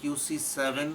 QC7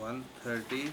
130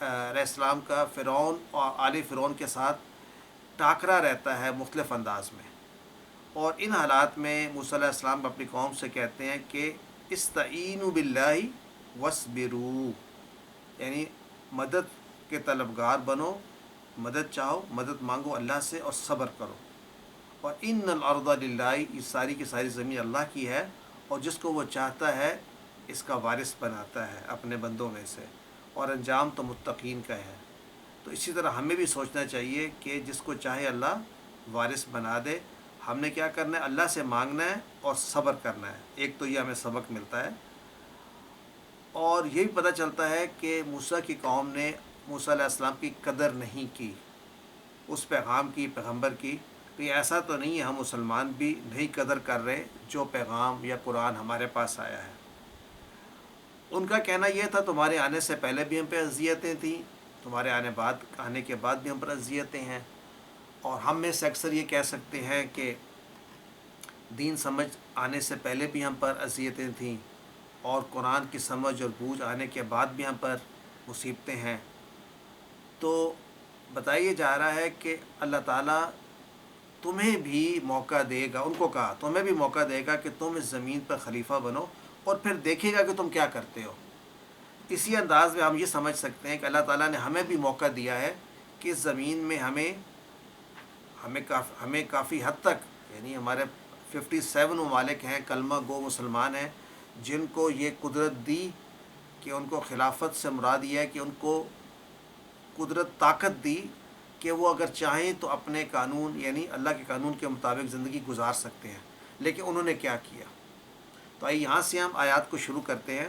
علیہ السلام کا فرعون اور آل فرعون کے ساتھ ٹاکرا رہتا ہے مختلف انداز میں، اور ان حالات میں موسیٰ علیہ السلام اپنی قوم سے کہتے ہیں کہ استعینوا باللہ واسبروا، یعنی مدد کے طلبگار بنو، مدد چاہو، مدد مانگو اللہ سے اور صبر کرو، اور ان الارض للہ، یہ ساری کی ساری زمین اللہ کی ہے، اور جس کو وہ چاہتا ہے اس کا وارث بناتا ہے اپنے بندوں میں سے، اور انجام تو متقین کا ہے۔ تو اسی طرح ہمیں بھی سوچنا چاہیے کہ جس کو چاہے اللہ وارث بنا دے، ہم نے کیا کرنا ہے؟ اللہ سے مانگنا ہے اور صبر کرنا ہے۔ ایک تو یہ ہمیں سبق ملتا ہے، اور یہ بھی پتہ چلتا ہے کہ موسیٰ کی قوم نے موسیٰ علیہ السلام کی قدر نہیں کی، اس پیغام کی، پیغمبر کی۔ تو یہ ایسا تو نہیں ہے ہم مسلمان بھی نہیں قدر کر رہے جو پیغام یا قرآن ہمارے پاس آیا ہے۔ ان کا کہنا یہ تھا تمہارے آنے سے پہلے بھی ہم پہ اذیتیں تھیں، تمہارے آنے کے بعد بھی ہم پر اذیتیں ہیں، اور ہم میں سے اکثر یہ کہہ سکتے ہیں کہ دین سمجھ آنے سے پہلے بھی ہم پر اذیتیں تھیں، اور قرآن کی سمجھ اور بوجھ آنے کے بعد بھی ہم پر مصیبتیں ہیں۔ تو بتائیے جا رہا ہے کہ اللہ تعالیٰ تمہیں بھی موقع دے گا، ان کو کہا تمہیں بھی موقع دے گا کہ تم اس زمین پر خلیفہ بنو، اور پھر دیکھے گا کہ تم کیا کرتے ہو۔ اسی انداز میں ہم یہ سمجھ سکتے ہیں کہ اللہ تعالیٰ نے ہمیں بھی موقع دیا ہے کہ اس زمین میں ہمیں کافی حد تک، یعنی ہمارے 57 ممالک ہیں کلمہ گو مسلمان ہیں جن کو یہ قدرت دی کہ ان کو خلافت سے مراد یہ ہے کہ ان کو قدرت طاقت دی کہ وہ اگر چاہیں تو اپنے قانون، یعنی اللہ کے قانون کے مطابق زندگی گزار سکتے ہیں، لیکن انہوں نے کیا کیا؟ تو آئیے یہاں سے ہم آیات کو شروع کرتے ہیں،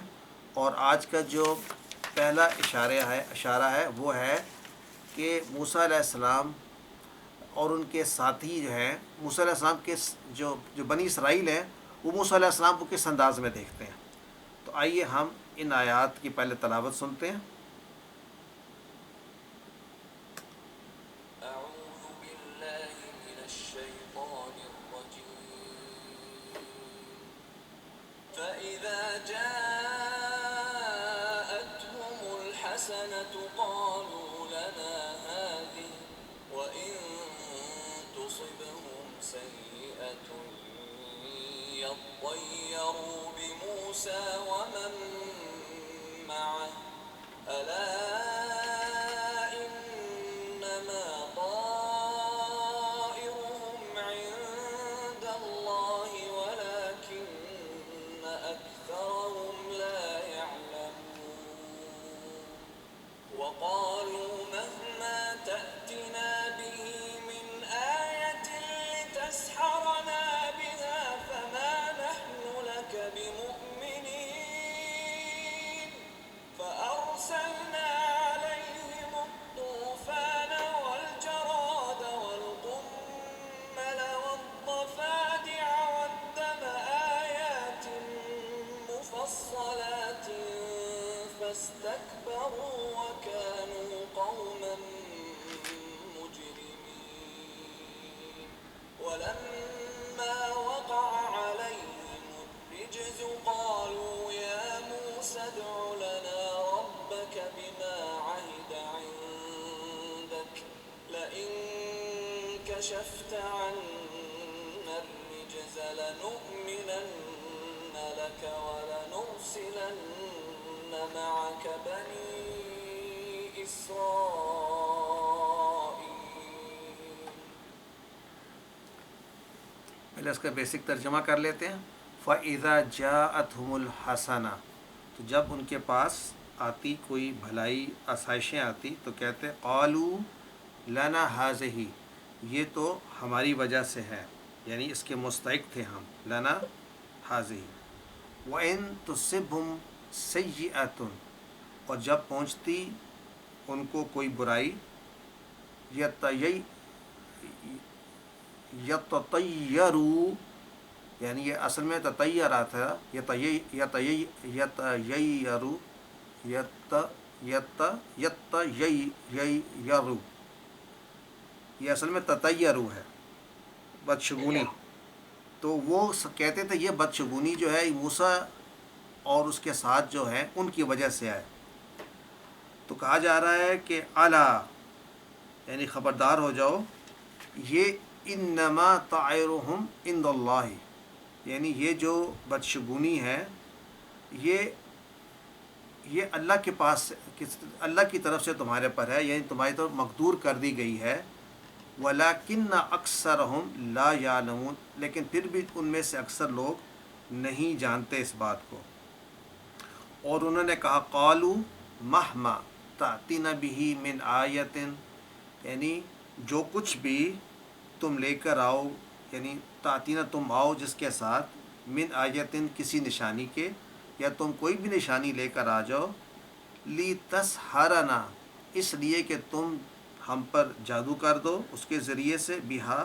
اور آج کا جو پہلا اشارہ ہے وہ ہے کہ موسیٰ علیہ السلام اور ان کے ساتھی جو ہیں، موسیٰ علیہ السلام کے جو بنی اسرائیل ہیں، وہ موسیٰ علیہ السلام کو کس انداز میں دیکھتے ہیں۔ تو آئیے ہم ان آیات کی پہلے تلاوت سنتے ہیں۔ أعوذ بالله من الشيطان الرجيم فإذا جاءتهم الحسنة قالوا لنا هذه وإن تصبهم سيئة يطيروا بموسى ومن معه ألا إنما طائرهم عند الله ولكن أكثرهم لا يعلمون وقالوا مهما تأتنا به من آية لتسحرنا بها فما نحن لك بمؤمنين فأرسلنا عليهم الطوفان والجراد والقمل والضفادع والدم آيات مفصلات فاستكبروا وكانوا قوما مجرمين ولما وقع عليهم الرجز قالوا يا موسى ادع لنا ربك بما عهد عندك لئن كشفت عنا الرجز لنؤمنن لك ولنرسلن معك بني إسرائيل پہلے اس کا بیسک ترجمہ کر لیتے ہیں۔ فَإِذَا جَاءَتْهُمُ الْحَسَنَةُ، تو جب ان کے پاس آتی کوئی بھلائی، آسائشیں آتی تو کہتے قالوا لنا هذه، یہ تو ہماری وجہ سے ہے، یعنی اس کے مستحق تھے ہم، لنا هذه وَإِن تُصِبْهُمْ سَيِّئَةٌ، اور جب پہنچتی ان کو کوئی برائی، یتطیروا، یعنی یہ اصل میں تطیرا تھا، یتطیروا، یہ اصل میں تطیروا ہے، بدشگونی۔ تو وہ کہتے تھے یہ بدشگونی جو ہے موسیٰ اور اس کے ساتھ جو ہیں ان کی وجہ سے آئے۔ تو کہا جا رہا ہے کہ الا یعنی خبردار ہو جاؤ، یہ انما طائرہم عند اللہ، یعنی یہ جو بدشگونی ہے یہ اللہ کے پاس، اللہ کی طرف سے تمہارے پر ہے، یعنی تمہاری طرف مقدور کر دی گئی ہے۔ وَلَكِنَّ أَكْثَرَهُمْ لَا يَعْلَمُونَ، لیکن پھر بھی ان میں سے اکثر لوگ نہیں جانتے اس بات کو۔ اور انہوں نے کہا قالوا مہما تأتینا بہ من آیۃ، یعنی جو کچھ بھی تم لے کر آؤ، یعنی تأتینا تم آؤ جس کے ساتھ، من آیتن کسی نشانی کے، یا تم کوئی بھی نشانی لے کر آ جاؤ، لِتَسْحَرَنَا اس لیے کہ تم ہم پر جادو کر دو اس کے ذریعے سے، بہا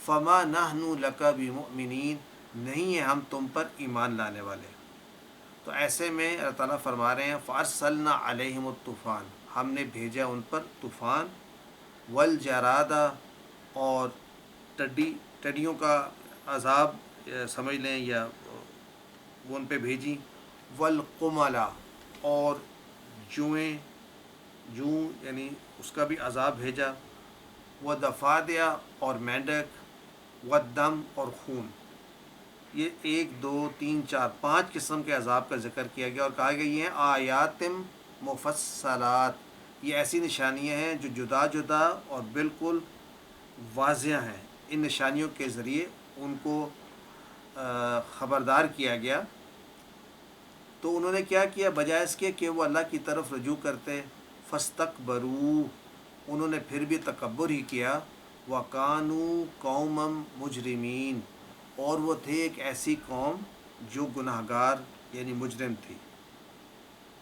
فما نحن لک بمؤمنین، نہیں ہیں ہم تم پر ایمان لانے والے۔ تو ایسے میں اللہ تعالیٰ فرما رہے ہیں فَأَرْسَلْنَا عَلَيْهِمُ الطُّوفَانَ، ہم نے بھیجا ان پر طوفان، والجراد اور ٹڈیوں کا عذاب سمجھ لیں، یا وہ ان پہ بھیجی، والقمل اور جوں یعنی اس کا بھی عذاب بھیجا، ودفادع اور مینڈک، والدم اور خون۔ یہ 1 2 3 4 5 قسم کے عذاب کا ذکر کیا گیا، اور کہا گیا یہ ہیں آیات مفصلات، یہ ایسی نشانیاں ہیں جو جدا جدا اور بالکل واضح ہیں۔ ان نشانیوں کے ذریعے ان کو خبردار کیا گیا۔ تو انہوں نے کیا کیا، بجائے اس کے کہ وہ اللہ کی طرف رجوع کرتے، فاستکبروا، انہوں نے پھر بھی تکبر ہی کیا، وکانوا قوما مجرمین، اور وہ تھے ایک ایسی قوم جو گناہگار یعنی مجرم تھی۔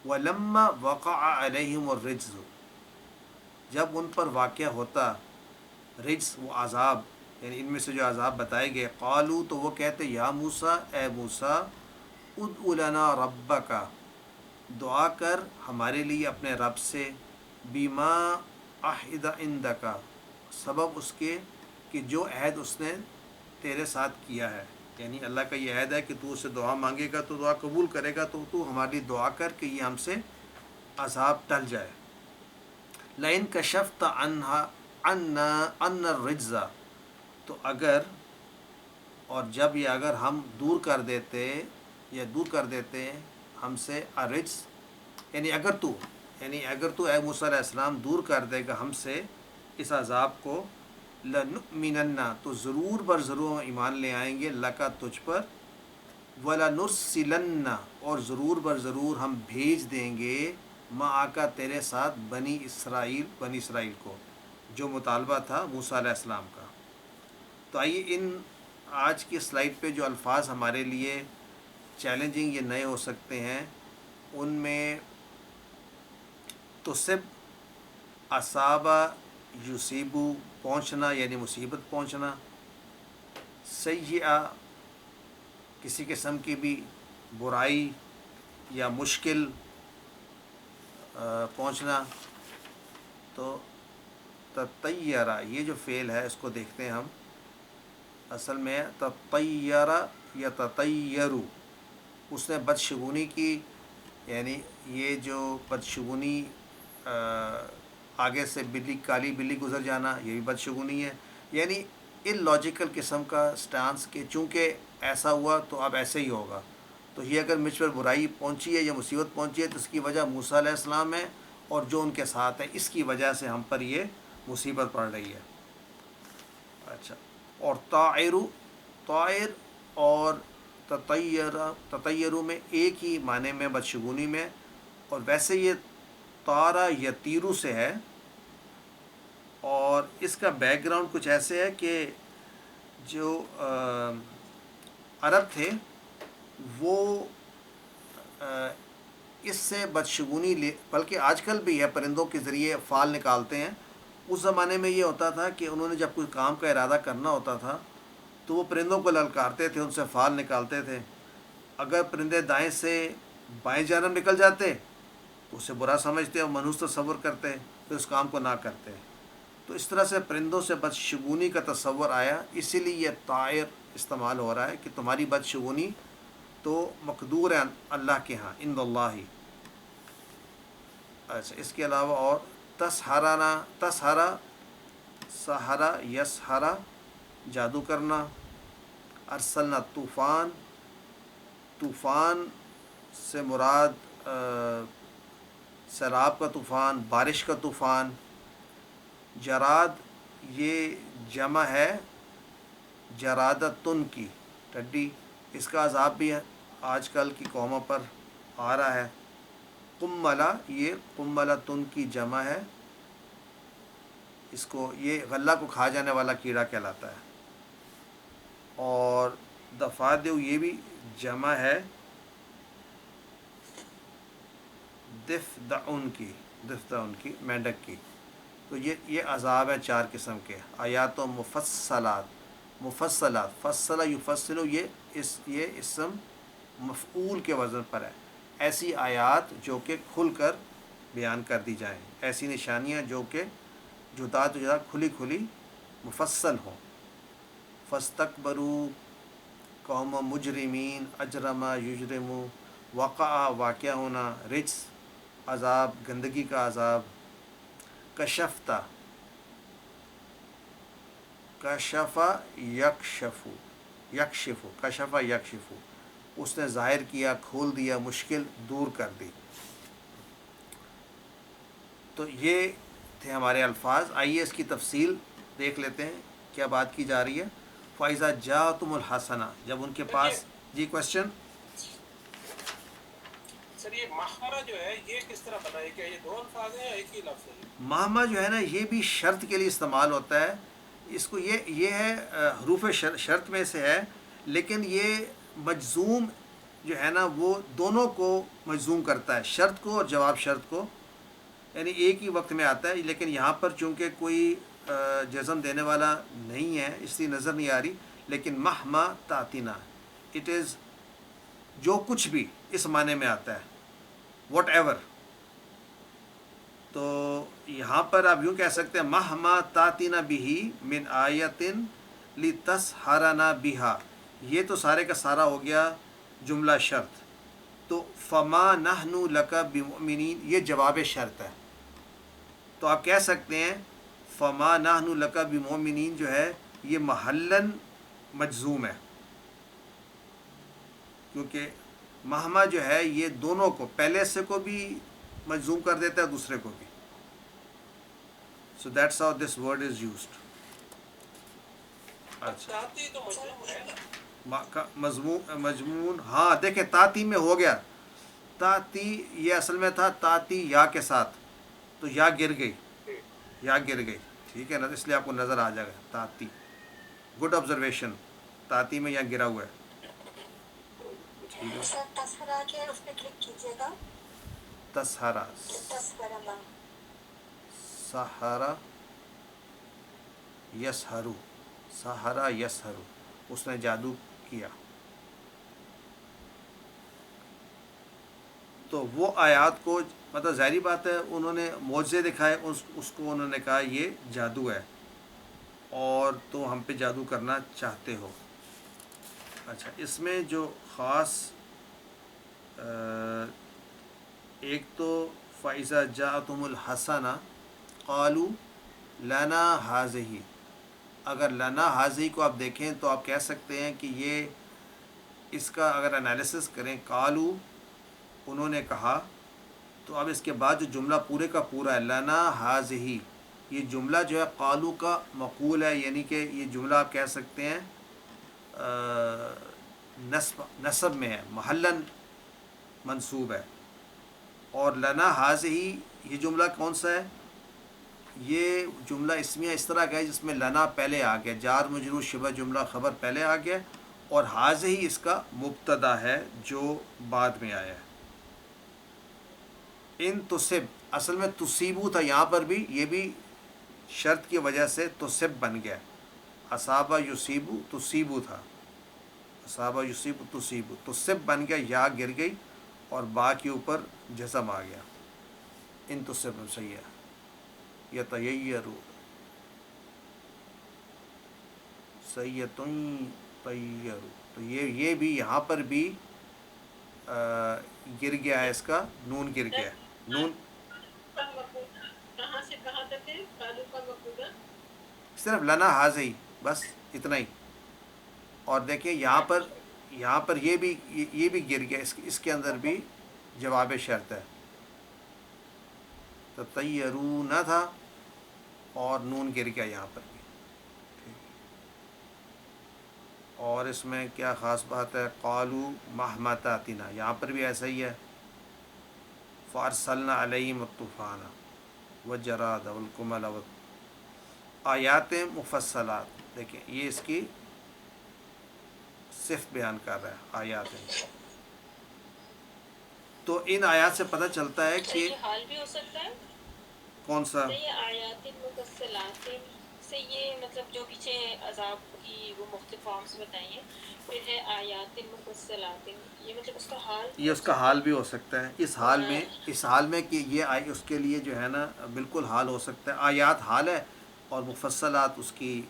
وَلَمَّا وَقَعَ عَلَيْهِمُ الرِّجْزُ، جب ان پر واقع ہوتا رجز، وہ عذاب، یعنی ان میں سے جو عذاب بتائے گئے، قالوا تو وہ کہتے یا موسیٰ، اے موسیٰ، ادع لنا ربک، دعا کر ہمارے لیے اپنے رب سے، بما عہد عندک، سبب اس کے کہ جو عہد اس نے تیرے ساتھ کیا ہے، یعنی اللہ کا یہ عہد ہے کہ تو اس سے دعا مانگے گا تو دعا قبول کرے گا، تو ہماری دعا کر کہ یہ ہم سے عذاب ٹل جائے۔ لئن کشفت عنا الرجز، تو اگر اور جب یہ اگر ہم دور کر دیتے ہم سے الرجز، یعنی اگر تو اے موسیٰ علیہ السلام دور کر دے گا ہم سے اس عذاب کو، لنؤمنن، تو ضرور بر ضرور ہم ایمان لے آئیں گے، لکا تجھ پر، ولنرسلن، اور ضرور بر ضرور ہم بھیج دیں گے، معاکا تیرے ساتھ، بنی اسرائیل کو، جو مطالبہ تھا موسیٰ علیہ السلام کا۔ تو آئیے ان آج کی سلائیڈ پہ جو الفاظ ہمارے لیے چیلنجنگ یہ نئے ہو سکتے ہیں، ان میں تصب، اصابہ، یصیبو، پہنچنا یعنی مصیبت پہنچنا، سیئہ، کسی قسم کی بھی برائی یا مشکل پہنچنا۔ تو تطیرہ، یہ جو فعل ہے اس کو دیکھتے ہیں ہم، اصل میں تطیرہ یا تطیرو، اس نے بدشگونی کی، یعنی یہ جو بدشگونی آگے سے بلی، کالی بلی گزر جانا، یہ بھی بدشگونی ہے، یعنی ان لاجیکل قسم کا سٹانس کہ چونکہ ایسا ہوا تو اب ایسے ہی ہوگا، تو یہ اگر مجھ پر برائی پہنچی ہے یا مصیبت پہنچی ہے تو اس کی وجہ موسیٰ علیہ السلام ہے اور جو ان کے ساتھ ہے، اس کی وجہ سے ہم پر یہ مصیبت پڑ رہی ہے۔ اچھا، اور طائر اور تطیرو میں ایک ہی معنی میں بدشگونی میں، اور ویسے یہ طارا یا تیرو سے ہے، اور اس کا بیک گراؤنڈ کچھ ایسے ہے کہ جو عرب تھے وہ اس سے بدشگونی بلکہ آج کل بھی ہے، پرندوں کے ذریعے فال نکالتے ہیں۔ اس زمانے میں یہ ہوتا تھا کہ انہوں نے جب کوئی کام کا ارادہ کرنا ہوتا تھا تو وہ پرندوں کو للکارتے تھے، ان سے فال نکالتے تھے۔ اگر پرندے دائیں سے بائیں جانب نکل جاتے تو اسے برا سمجھتے اور منحوس تصور کرتے، پھر اس کام کو نہ کرتے۔ تو اس طرح سے پرندوں سے بدشگونی کا تصور آیا، اسی لیے یہ طائر استعمال ہو رہا ہے کہ تمہاری بدشگونی تو مقدور ہے اللہ کے ہاں، عند اللہ۔ اچھا اس کے علاوہ اور تسحرانہ، تسحرا، سحرا یسحرا جادو کرنا، ارسلنا طوفان، طوفان سے مراد سیلاب کا طوفان، بارش کا طوفان، جراد یہ جمع ہے جرادتن کی، ٹڈی، اس کا عذاب بھی ہے آج کل کی قوموں پر آ رہا ہے۔ قملہ یہ قملتن کی جمع ہے، اس کو یہ غلہ کو کھا جانے والا کیڑا کہلاتا ہے۔ اور دفادع یہ بھی جمع ہے دفدعن کی، دفدعن کی مینڈک کی۔ تو یہ عذاب ہے 4 قسم کے، آیات و مفصلات، مفصلات، فصلہ یفصل یہ اسم مفعول کے وزن پر ہے، ایسی آیات جو کہ کھل کر بیان کر دی جائیں، ایسی نشانیاں جو کہ جدا جدا کھلی کھلی مفصل ہوں۔ فاستکبروا قوم مجرمین، اجرم یجرم، وقع واقع ہونا، رجس عذاب، گندگی کا عذاب، کشفتا، کشف یکشف، یکشف، کشف یکشف، اس نے ظاہر کیا، کھول دیا، مشکل دور کر دی۔ تو یہ تھے ہمارے الفاظ، آئیے اس کی تفصیل دیکھ لیتے ہیں کیا بات کی جا رہی ہے۔ فَإِذَا جَاءَتُمُ الْحَسَنَةُ، جب ان کے پاس، جی کوشچن سر یہ محمہ جو ہے یہ کس طرح بنا ہے؟ کیا یہ 2 الفاظ ہیں یا ایک ہی لفظ ہے؟ مہما جو ہے نا یہ بھی شرط کے لیے استعمال ہوتا ہے، اس کو یہ ہے حروف شرط میں سے ہے، لیکن یہ مجزوم جو ہے نا وہ دونوں کو مجزوم کرتا ہے، شرط کو اور جواب شرط کو، یعنی ایک ہی وقت میں آتا ہے، لیکن یہاں پر چونکہ کوئی جزم دینے والا نہیں ہے اس لیے نظر نہیں آ رہی، لیکن مہما تاتینا، اٹ از جو کچھ بھی اس معنی میں آتا ہے، واٹ ایور۔ تو یہاں پر آپ یوں کہہ سکتے ہیں مہما تاتینا بہی من آیتن لتسحرنا بہا، یہ تو سارے کا سارا ہو گیا جملہ شرط۔ تو فما نحن لک بمؤمنین یہ جواب شرط ہے، تو آپ کہہ سکتے ہیں فما نحن لک بمؤمنین جو ہے یہ محلاً مجزوم ہے، کیونکہ مہما جو ہے یہ دونوں کو، پہلے سے کو بھی مجزوم کر دیتا ہے دوسرے کو بھی۔ So that's how this word is used. اچھا تاتی تو مجموع ہے نا، مضمون، ہاں دیکھیں تاتی میں ہو گیا، تاتی یہ اصل میں تھا تاتی یا کے ساتھ، تو یا گر گئی، یا گر گئی، ٹھیک ہے نا، اس لیے آپ کو نظر آ جائے گا تاتی۔ گڈ آبزرویشن، تاتی میں یا گرا ہوا ہے۔ سر تسہرا کے اس پہ کلک کیجیے گا، تسہرا، تسہرا، سحرا یسحرو، سحرا یسحرو، اس نے جادو کیا۔ تو وہ آیات کو مطلب ظاہری بات ہے انہوں نے معجزے دکھائے، اس کو انہوں نے کہا یہ جادو ہے اور تو ہم پہ جادو کرنا چاہتے ہو۔ اچھا اس میں جو خاص ایک تو فَإِذَا جَاءَتُمُ الْحَسَنَةُ قَالُوا لَنَا هَٰذِهِ، اگر لنا حاضی کو آپ دیکھیں تو آپ کہہ سکتے ہیں کہ یہ اس کا اگر انالیسس کریں، قالو انہوں نے کہا، تو اب اس کے بعد جو جملہ پورے کا پورا ہے لنا حاضی، یہ جملہ جو ہے قالو کا مقول ہے، یعنی کہ یہ جملہ آپ کہہ سکتے ہیں نصب میں ہے، محلاً منصوب ہے۔ اور لنا حاضی یہ جملہ کون سا ہے؟ یہ جملہ اسمیہ اس طرح کا ہے جس میں لنا پہلے آ گیا، جار مجرور شبہ جملہ خبر پہلے آ گیا، اور حاضی اس کا مبتدا ہے جو بعد میں آیا ہے۔ ان تصب، اصل میں تصیبو تھا یہاں پر بھی، یہ بھی شرط کی وجہ سے تصب بن گیا، اصابہ یصیبو تصیبو تھا، اصابہ یصیبو تصیبو، تصب بن گیا، یا گر گئی اور با کے اوپر جزم آ گیا، ان تصب صحیح ہے۔ یتیرو، سیتن طیرو، تو یہ بھی یہاں پر بھی گر گیا ہے، اس کا نون گر گیا ہے، نون کہاں سے کہاں تک ہے قالو کا مفعول؟ صرف لنا حاضی، بس اتنا ہی. اور دیکھیں یہاں پر یہ بھی گر گیا، اس کے اندر بھی جواب شرط ہے. تو تیرون تھا اور نون گر گیا یہاں پر بھی. اور اس میں کیا خاص بات ہے، قالو مہمتاتنا، یہاں پر بھی ایسا ہی ہے. فارسلنا علیہم الطوفان والجراد والقمل آیات مفصلات. دیکھیں یہ اس کی صفت بیان کر رہا ہے آیات. تو ان آیات سے پتہ چلتا ہے اچھا کہ یہ حال بھی ہو سکتا ہے، کون سا نہیں یہ آیات مفصلات سے یہ مطلب جو پیچھے عذاب کی وہ مختلف فارمز بتائی ہیں، پھر ہے آیات مفصلات، یہ مطلب اس کا حال بھی یہ ہو اس کا سکتا حال ہے. بھی ہو سکتا ہے. اس حال میں کہ یہ اس کے لیے جو ہے نا بالکل حال ہو سکتا ہے. آیات حال ہے اور مفصلات اس کی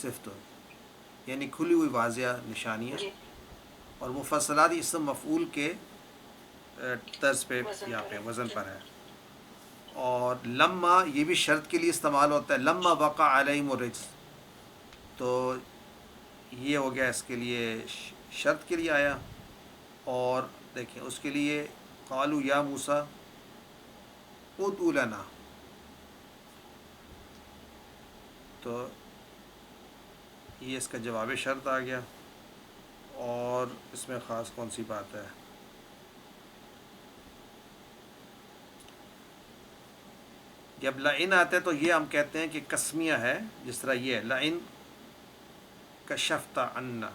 صفت، یعنی کھلی ہوئی واضح نشانیاں. جی اور مفصلات اسم مفعول کے طرز پہ وزن یہاں پر پہ ہے. وزن جی. پر ہے. اور لما یہ بھی شرط کے لیے استعمال ہوتا ہے. لما وقع علیہم الرجز، تو یہ ہو گیا اس کے لیے شرط کے لیے آیا. اور دیکھیں اس کے لیے قالو یا موسیٰ ادع لنا، تو یہ اس کا جواب شرط آ گیا. اور اس میں خاص کون سی بات ہے، جب لئن آتے تو یہ ہم کہتے ہیں کہ قسمیہ ہے. جس طرح یہ ہے لئن کشفت عنا،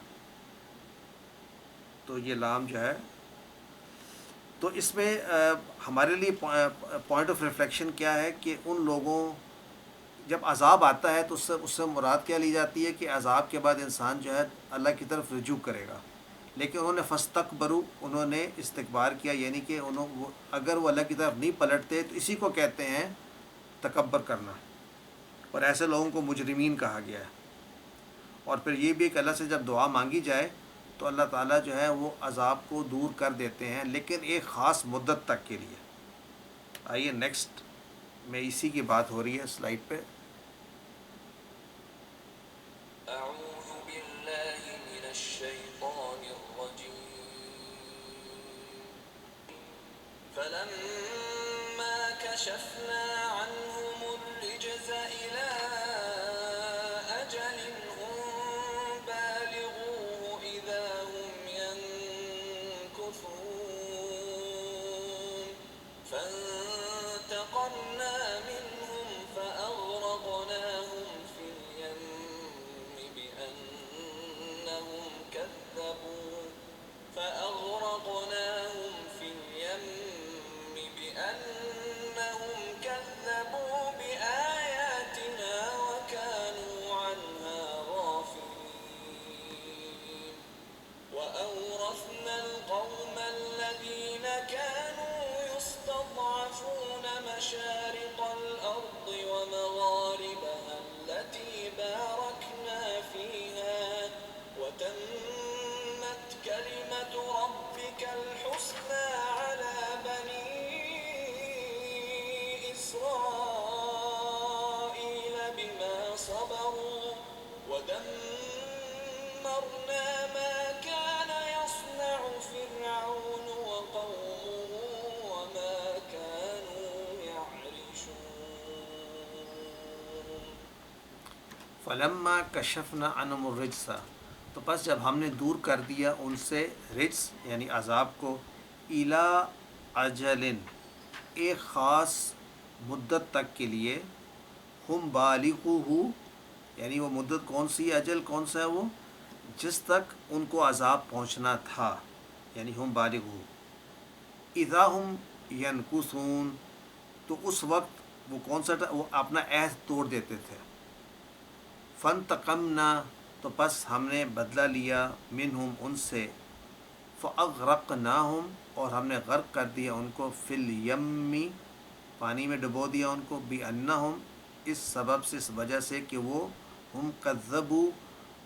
تو یہ لام جو ہے، تو اس میں ہمارے لیے پوائنٹ آف ریفلیکشن کیا ہے کہ ان لوگوں جب عذاب آتا ہے تو اس سے مراد کیا لی جاتی ہے کہ عذاب کے بعد انسان جو ہے اللہ کی طرف رجوع کرے گا. لیکن انہوں نے فاستکبروا، انہوں نے استکبار کیا، یعنی کہ اگر وہ اللہ کی طرف نہیں پلٹتے تو اسی کو کہتے ہیں تکبر کرنا. اور ایسے لوگوں کو مجرمین کہا گیا ہے. اور پھر یہ بھی کہ اللہ سے جب دعا مانگی جائے تو اللہ تعالیٰ جو ہے وہ عذاب کو دور کر دیتے ہیں، لیکن ایک خاص مدت تک کے لیے. آئیے نیکسٹ میں اسی کی بات ہو رہی ہے سلائڈ پہ. أعوذ بالله من الشيطان الرجيم فلما كشفنا عنهم الرجز إلى أجل هم بالغوه إذا هم ينكثون فانتقمنا منهم فأغرقناهم في اليم بأنهم كذبوا بآياتنا وكانوا عنها غافلين وأورثنا القوم الذين كانوا يستضعفون مشارق الأرض ومغاربها التي باركنا فيها وتمت كلمة ربك الحسنى على بني إسرائيل بما صبروا ودمرنا ما كان يصنع فرعون وقومه وما كانوا يعرشون. فلما کشفنا عنہم الرجس، تو بس جب ہم نے دور کر دیا ان سے رجس یعنی عذاب کو، الی اجل ایک خاص مدت تک کے لیے، ہم بالغوہ یعنی وہ مدت کون سی، اجل کون سا ہے وہ، جس تک ان کو عذاب پہنچنا تھا، یعنی ہم بالغوہ. اذا ہم ینکثون، تو اس وقت وہ کون سا تھا، وہ اپنا عہد توڑ دیتے تھے. فانتقمنا، تو پس ہم نے بدلہ لیا، منہم ان سے، فاغرقناہم اور ہم نے غرق کر دیا ان کو، فی الیم پانی میں ڈبو دیا ان کو، بانہم اس سبب سے، اس وجہ سے کہ وہ ہم کذبوا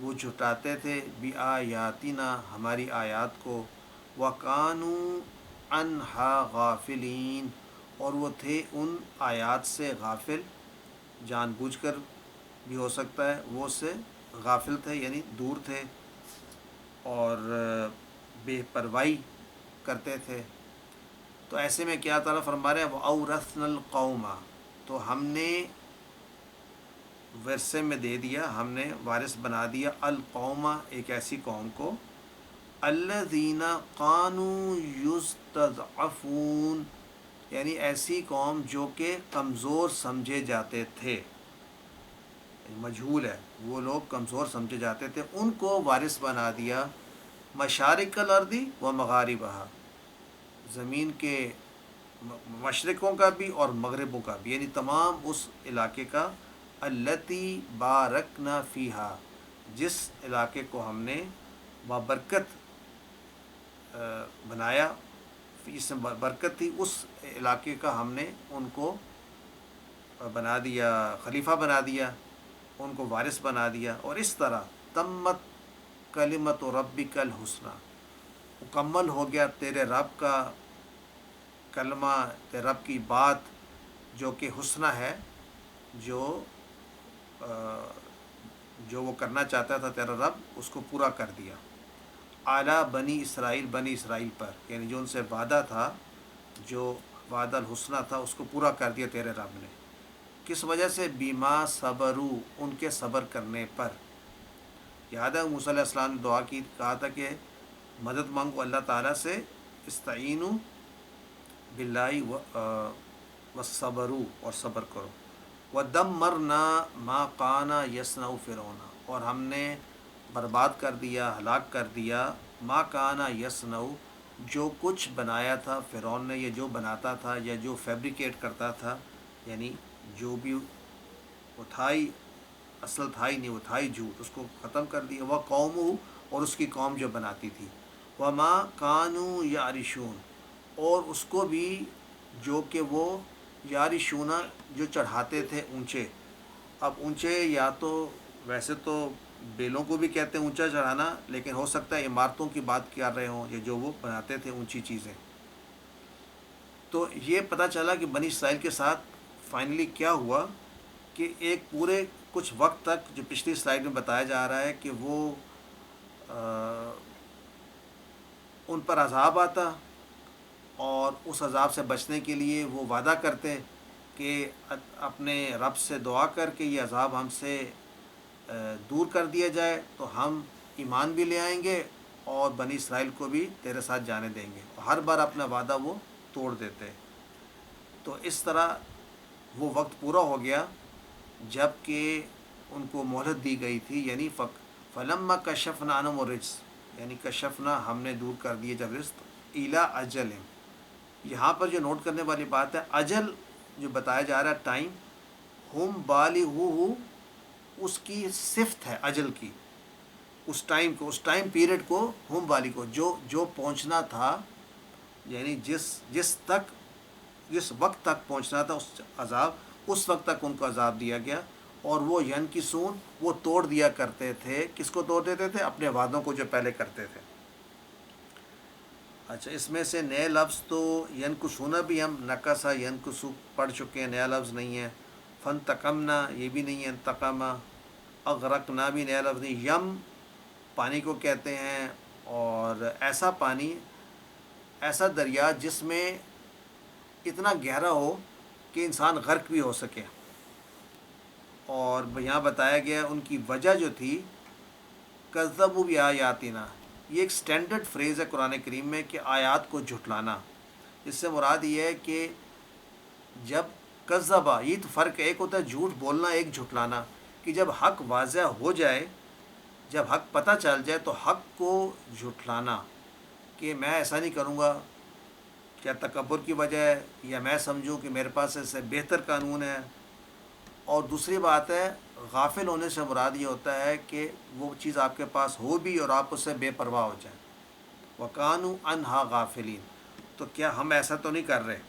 وہ جھٹاتے تھے، بآیاتنا ہماری آیات کو، وکانوا عنہا غافلین اور وہ تھے ان آیات سے غافل، جان بوجھ کر بھی ہو سکتا ہے وہ اس سے غافل تھے، یعنی دور تھے اور بے پرواہی کرتے تھے۔ تو ایسے میں کیا تعالیٰ فرما رہے ہیں وَأَوْرَثْنَا الْقَوْمَ، تو ہم نے ورثے میں دے دیا، ہم نے وارث بنا دیا القوم، ایک ایسی قوم کو، الذین کانوا یستضعفون، یعنی ایسی قوم جو کہ کمزور سمجھے جاتے تھے، مجہول ہے، وہ لوگ کمزور سمجھے جاتے تھے، ان کو وارث بنا دیا مشارق الارض و مغاربہا، زمین کے مشرقوں کا بھی اور مغربوں کا بھی، یعنی تمام اس علاقے کا، التی بارکنا فیہا، جس علاقے کو ہم نے بابرکت بنایا، اس میں برکت تھی، اس علاقے کا ہم نے ان کو بنا دیا، خلیفہ بنا دیا، ان کو وارث بنا دیا۔ اور اس طرح تمت کلمت ربک الحسنی، مکمل ہو گیا تیرے رب کا کلمہ، تیرے رب کی بات جو کہ حسنہ ہے، جو وہ کرنا چاہتا تھا تیرا رب، اس کو پورا کر دیا، اعلیٰ بنی اسرائیل، بنی اسرائیل پر، یعنی جو ان سے وعدہ تھا، جو وعدہ الحسنہ تھا، اس کو پورا کر دیا تیرے رب نے۔ کس وجہ سے؟ بیما صبرو، ان کے صبر کرنے پر۔ یاد ہے موسیٰ علیہ السلام نے دعا کی، کہا تھا کہ مدد مانگو اللہ تعالیٰ سے، استعینوا باللہ والصبروا، اور صبر کرو۔ وَدَمَّرْنَا مَا كَانَ يَصْنَعُ فِرْعَوْنَ، اور ہم نے برباد کر دیا، ہلاک کر دیا، ما کانا یصنع، جو کچھ بنایا تھا فرعون نے، یا جو بناتا تھا یا جو فیبریکیٹ کرتا تھا، یعنی جو بھی وہ تھا ہی، اصل تھا ہی نہیں، وہ تھا ہی جھوٹ، اس کو ختم کر دیا۔ وہ قوم، اور اس کی قوم جو بناتی تھی، وما کانوا یعرشون، اور اس کو بھی جو کہ وہ یارشون، جو چڑھاتے تھے اونچے۔ اب اونچے یا تو ویسے تو بیلوں کو بھی کہتے ہیں اونچا چڑھانا، لیکن ہو سکتا ہے عمارتوں کی بات کر رہے ہوں، یا جو وہ بناتے تھے اونچی چیزیں۔ تو یہ پتہ چلا کہ بنی اسرائیل کے ساتھ فائنلی کیا ہوا، کہ ایک پورے کچھ وقت تک، جو پچھلی سلائیڈ میں بتایا جا رہا ہے کہ وہ ان پر عذاب آتا، اور اس عذاب سے بچنے کے لیے وہ وعدہ کرتے کہ اپنے رب سے دعا کر کے یہ عذاب ہم سے دور کر دیا جائے، تو ہم ایمان بھی لے آئیں گے اور بنی اسرائیل کو بھی تیرے ساتھ جانے دیں گے۔ ہر بار اپنا وعدہ وہ توڑ دیتے۔ تو اس طرح وہ وقت پورا ہو گیا جب کہ ان کو مہلت دی گئی تھی، یعنی فلما کشفنا عنہم الرجز، یعنی کشفنا، ہم نے دور کر دیے جب رزق، الی اجل، یہاں پر جو نوٹ کرنے والی بات ہے، اجل جو بتایا جا رہا ہے، ٹائم، ہم بالغوہ، اس کی صفت ہے اجل کی، اس ٹائم کو، اس ٹائم پیریڈ کو، ہم بالغ کو، جو پہنچنا تھا، یعنی جس وقت تک پہنچنا تھا اس عذاب، اس وقت تک ان کو عذاب دیا گیا۔ اور وہ ینکسون، وہ توڑ دیا کرتے تھے، کس کو توڑ دیتے تھے؟ اپنے وعدوں کو جو پہلے کرتے تھے۔ اچھا، اس میں سے نئے لفظ تو ینکسونا بھی ہم نکسا ینکسو پڑھ چکے ہیں، نیا لفظ نہیں ہے۔ فانتقمنا، یہ بھی نہیں ہے انتقامہ۔ اغرقنا بھی نیا لفظ نہیں۔ یم پانی کو کہتے ہیں، اور ایسا پانی، ایسا دریا جس میں اتنا گہرا ہو کہ انسان غرق بھی ہو سکے۔ اور یہاں بتایا گیا ان کی وجہ جو تھی، کذبوا بآیاتنا، یہ ایک سٹینڈرڈ فریز ہے قرآن کریم میں کہ آیات کو جھٹلانا۔ اس سے مراد یہ ہے کہ جب کذبا، یہ تو فرق ہے، ایک ہوتا ہے جھوٹ بولنا، ایک جھٹلانا، کہ جب حق واضح ہو جائے، جب حق پتہ چل جائے تو حق کو جھٹلانا، کہ میں ایسا نہیں کروں گا، کیا تکبر کی وجہ ہے، یا میں سمجھوں کہ میرے پاس اس سے بہتر قانون ہے۔ اور دوسری بات ہے، غافل ہونے سے مراد یہ ہوتا ہے کہ وہ چیز آپ کے پاس ہو بھی اور آپ اس سے بے پرواہ ہو جائیں۔ وَكَانُوا عَنْهَا غَافِلِينَ، تو کیا ہم ایسا تو نہیں کر رہے؟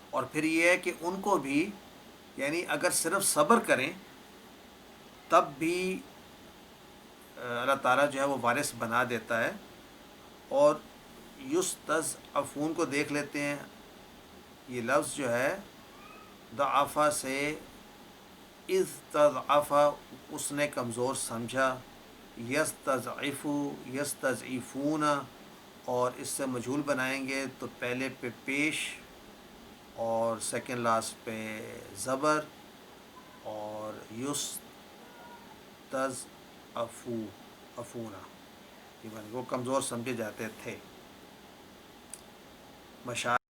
اور پھر یہ ہے کہ ان کو بھی، یعنی اگر صرف صبر کریں تب بھی اللہ تعالیٰ جو ہے وہ وارث بنا دیتا ہے۔ اور یستضعفون کو دیکھ لیتے ہیں، یہ لفظ جو ہے ضعفا سے استضعفا اس نے کمزور سمجھا، یستضعف یستضعفون اور اس سے مجہول بنائیں گے تو پہلے پہ پیش اور سیکنڈ لاسٹ پہ زبر اور افونا وہ کمزور سمجھے جاتے تھے.